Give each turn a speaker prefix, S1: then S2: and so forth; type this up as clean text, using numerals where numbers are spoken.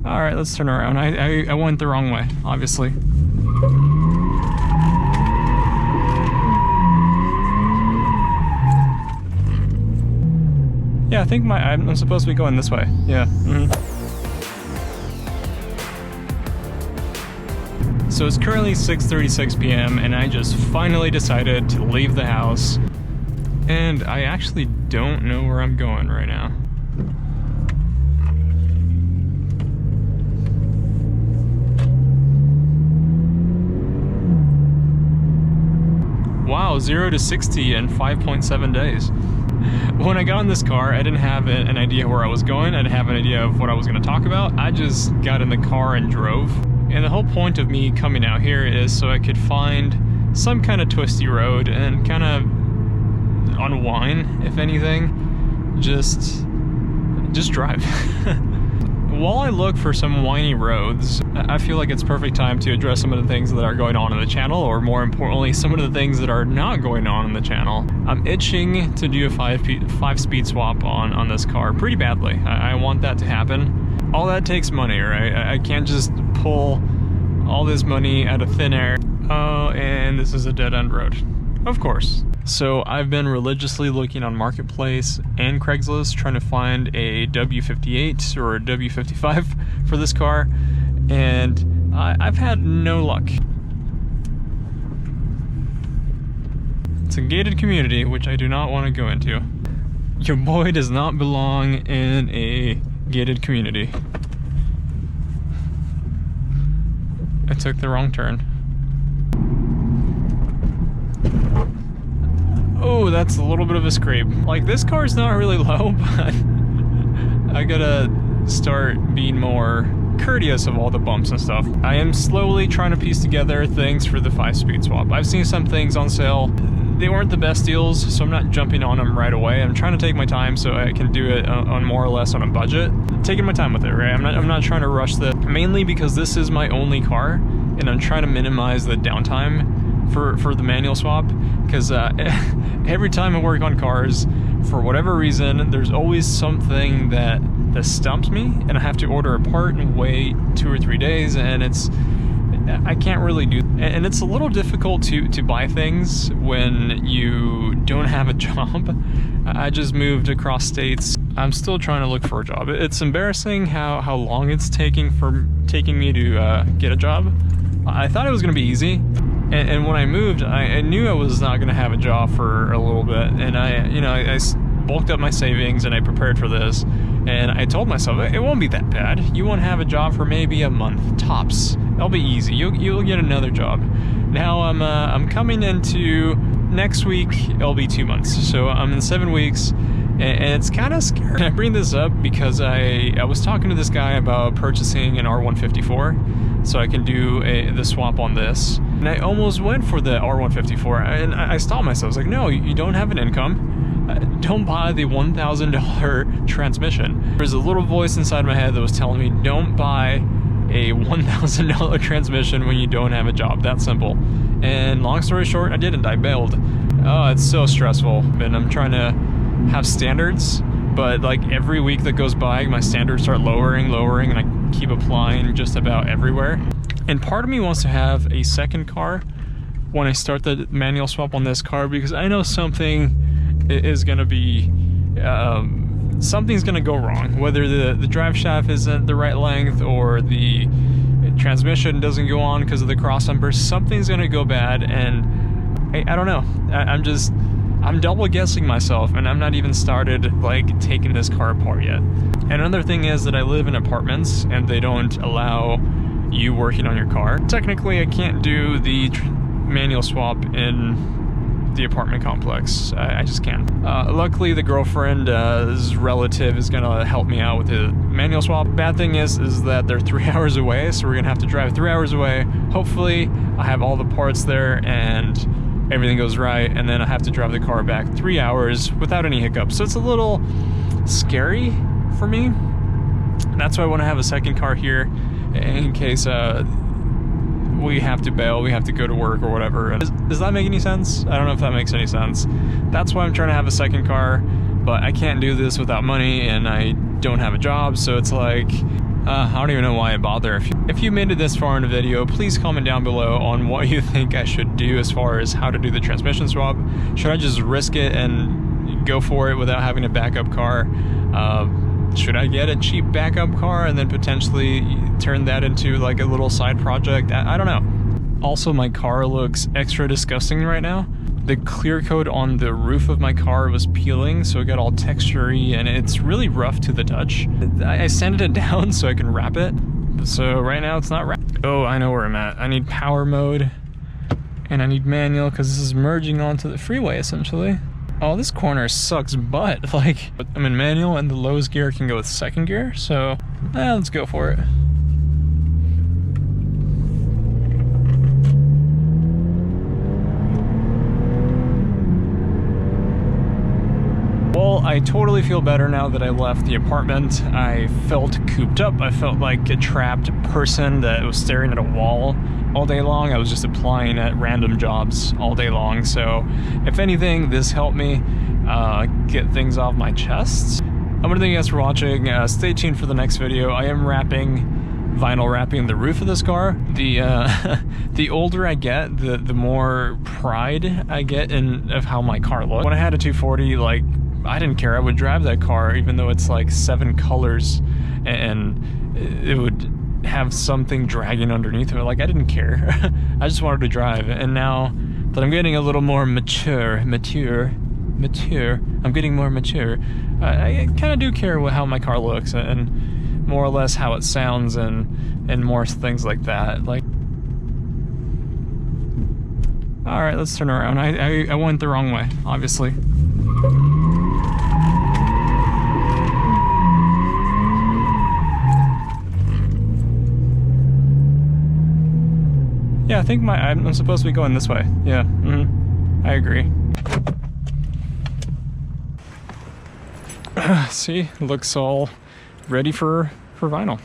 S1: All right, let's turn around. I went the wrong way, obviously. Yeah, I think I'm supposed to be going this way. Yeah. So it's currently 6:36 p.m. and I just finally decided to leave the house. And I actually don't know where I'm going right now. Wow, 0 to 60 in 5.7 days. When I got in this car, I didn't have an idea where I was going. I didn't have an idea of what I was going to talk about. I just got in the car and drove. And the whole point of me coming out here is so I could find some kind of twisty road and kind of unwind, if anything. Just drive. While I look for some windy roads, I feel like it's perfect time to address some of the things that are going on in the channel, or more importantly, some of the things that are not going on in the channel. I'm itching to do a 5-speed swap on this car pretty badly. I want that to happen. All that takes money, right? I can't just pull all this money out of thin air. Oh, and this is a dead-end road. Of course. So I've been religiously looking on Marketplace and Craigslist trying to find a W58 or a W55 for this car, and I've had no luck. It's a gated community, which I do not want to go into. Your boy does not belong in a gated community. I took the wrong turn. Oh, that's a little bit of a scrape. Like, this car's not really low, but I gotta start being more courteous of all the bumps and stuff. I am slowly trying to piece together things for the 5-speed swap. I've seen some things on sale. They weren't the best deals, so I'm not jumping on them right away. I'm trying to take my time so I can do it on more or less on a budget. Taking my time with it, right? I'm not trying to rush this, mainly because this is my only car, and I'm trying to minimize the downtime for the manual swap, because every time I work on cars, for whatever reason, there's always something that stumps me, and I have to order a part and wait 2 or 3 days, and I can't really do, and it's a little difficult to buy things when you don't have a job. I just moved across states. I'm still trying to look for a job. It's embarrassing how long it's taking me to get a job. I thought it was going to be easy. And when I moved, I knew I was not going to have a job for a little bit, and I bulked up my savings and I prepared for this, and I told myself it won't be that bad. You won't have a job for maybe a month tops. It'll be easy. You'll get another job. Now I'm coming into next week. It'll be 2 months, so I'm in 7 weeks. And it's kind of scary. I bring this up because I was talking to this guy about purchasing an R154 so I can do the swap on this. And I almost went for the R154, and I stopped myself. I was like, no, you don't have an income. Don't buy the $1,000 transmission. There's a little voice inside my head that was telling me, don't buy a $1,000 transmission when you don't have a job. That simple. And long story short, I didn't. I bailed. Oh, it's so stressful. And I'm trying to have standards, but like every week that goes by, my standards start lowering, and I keep applying just about everywhere. And part of me wants to have a second car when I start the manual swap on this car, because I know something is going to be, something's going to go wrong. Whether the drive shaft isn't the right length, or the transmission doesn't go on because of the cross numbers, something's going to go bad, and I don't know. I'm double guessing myself, and I'm not even started like taking this car apart yet. Another thing is that I live in apartments and they don't allow you working on your car. Technically, I can't do the manual swap in the apartment complex. I just can't. Luckily, the girlfriend's relative is gonna help me out with the manual swap. Bad thing is that they're 3 hours away, so we're gonna have to drive 3 hours away. Hopefully, I have all the parts there and everything goes right, and then I have to drive the car back 3 hours without any hiccups. So it's a little scary for me. That's why I want to have a second car here in case we have to bail, we have to go to work or whatever. Does that make any sense? I don't know if that makes any sense. That's why I'm trying to have a second car, but I can't do this without money, and I don't have a job, so it's like I don't even know why I bother. If you made it this far in the video, please comment down below on what you think I should do as far as how to do the transmission swap. Should I just risk it and go for it without having a backup car? Should I get a cheap backup car and then potentially turn that into like a little side project? I don't know. Also, my car looks extra disgusting right now. The clear coat on the roof of my car was peeling, so it got all textury and it's really rough to the touch. I sanded it down so I can wrap it. So right now it's not wrapped. Oh, I know where I'm at. I need power mode and I need manual because this is merging onto the freeway essentially. Oh, this corner sucks butt. Like, I'm in manual and the lowest gear can go with second gear, so let's go for it. Well, I totally feel better now that I left the apartment. I felt cooped up. I felt like a trapped person that was staring at a wall all day long. I was just applying at random jobs all day long. So if anything, this helped me get things off my chest. I want to thank you guys for watching. Stay tuned for the next video. I am vinyl wrapping the roof of this car. The older I get, the more pride I get of how my car looks. When I had a 240, like, I didn't care. I would drive that car even though it's like 7 colors and it would have something dragging underneath it. Like, I didn't care. I just wanted to drive. And now that I'm getting a little more mature, I'm getting more mature, I kind of do care how my car looks and more or less how it sounds and more things like that. Like, all right, let's turn around. I went the wrong way, obviously. Yeah, I think I'm supposed to be going this way. Yeah, I agree. See, looks all ready for vinyl.